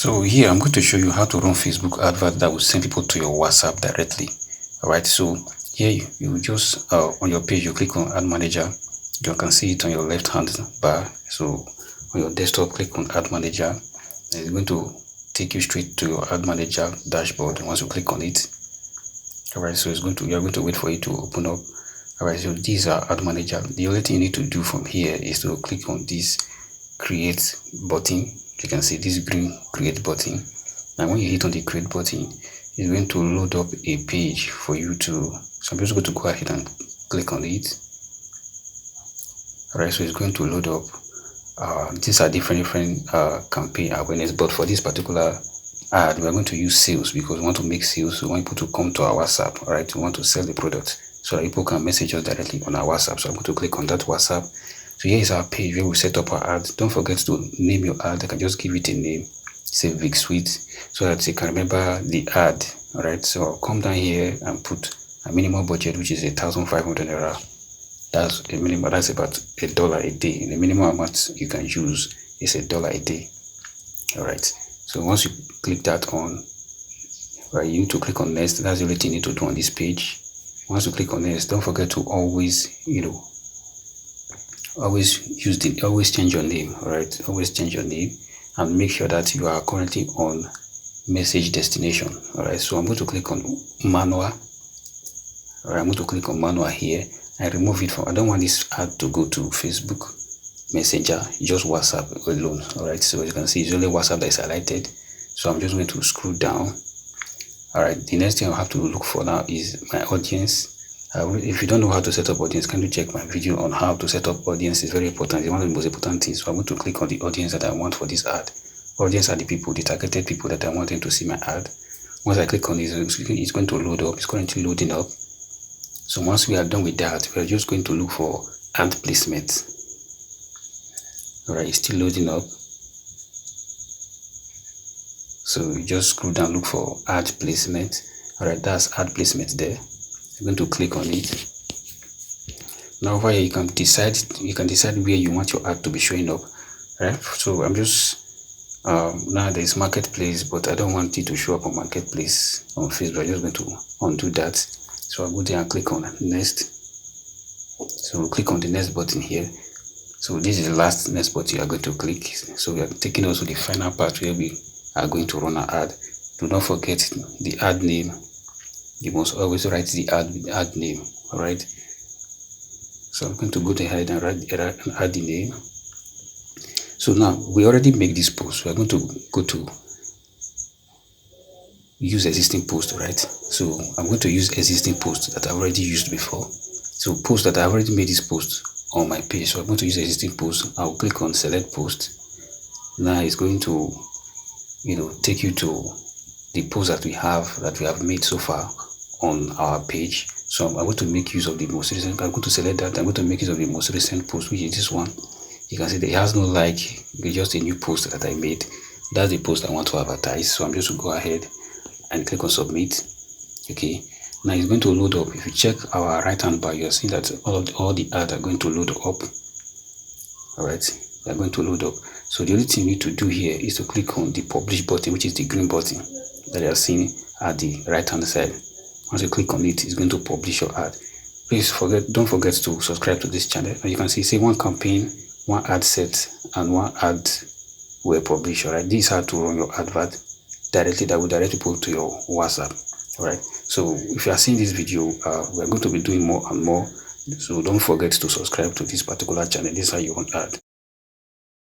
So here I'm going to show you how to run Facebook advert that will send people to your WhatsApp directly. Alright, so here you just on your page you click on Ad Manager. You can see it on your left hand bar. So on your desktop, click on Ad Manager, and it's going to take you straight to your Ad Manager dashboard. Once you click on it, alright, so you're going to wait for it to open up. Alright, so these are Ad Manager. The only thing you need to do from here is to click on this create button. You can see this green create button, and when you hit on the create button, it's going to load up a page for you to, so I'm just going to go ahead and click on it. Alright, so it's going to load up. These are different campaign awareness, but for this particular ad we are going to use sales because we want to make sales. So we want people to come to our WhatsApp. Alright, we want to sell the product so that people can message us directly on our WhatsApp. So I'm going to click on that WhatsApp. So here is our page where we set up our ad. Don't forget to name your ad. I can just give it a name, say Vic Sweet, so that you can remember the ad. Alright, so I'll come down here and put a minimum budget, which is 1,500 naira. That's a minimum, that's about $1 a day. The minimum amount you can use is $1 a day. Alright, so once you click that on, right, you need to click on next. That's the only thing you need to do on this page. Once you click on next, don't forget to always change your name. Alright, always change your name and make sure that you are currently on message destination. Alright, so I'm going to click on manual. Alright, I'm going to click on manual here. I remove it from, I don't want this ad to go to Facebook Messenger, just WhatsApp alone. Alright, so as you can see, it's only WhatsApp that is highlighted. So I'm just going to scroll down. Alright, the next thing I'll have to look for now is my audience. If you don't know how to set up audience, kindly check my video on how to set up audience. It's very important. It's one of the most important things. So I'm going to click on the audience that I want for this ad. Audience are the people, the targeted people that I want them to see my ad. Once I click on this, it's going to load up. It's currently loading up. So once we are done with that, we are just going to look for ad placement. Alright, it's still loading up. So you just scroll down, look for ad placement. Alright, that's ad placement there. I'm going to click on it. Now over here you can decide where you want your ad to be showing up. Right, so I'm just now there's marketplace, but I don't want it to show up on marketplace on Facebook. I'm just going to undo that. So I'll go there and click on next. So we'll click on the next button here. So this is the last next button you are going to click. So we are taking also the final part where we are going to run our ad. Do not forget the ad name. You must always write the ad name. Alright, so I'm going to go ahead and add the name. So now we already make this post. We are going to go to use existing post. Right, so I'm going to use existing post that I've already used before. So post that I've already made this post on my page. So I'm going to use existing post. I'll click on select post. Now it's going to take you to the post that we have made so far on our page. So I'm going to make use of the most recent. I'm going to select that. I'm going to make use of the most recent post, which is this one. You can see that it has no like. It's just a new post that I made. That's the post I want to advertise. So I'm just going to go ahead and click on submit. Okay, now it's going to load up. If you check our right hand bar, you'll see that all the ads are going to load up. Alright, they're going to load up. So the only thing you need to do here is to click on the publish button, which is the green button that you are seeing at the right hand side. Once you click on it, it's going to publish your ad. Please don't forget to subscribe to this channel. And you can see one campaign, one ad set, and one ad were published. Alright, this is how to run your advert directly. That will direct people to your WhatsApp. Alright, so if you are seeing this video, we are going to be doing more and more. So don't forget to subscribe to this particular channel. This is how you run ad.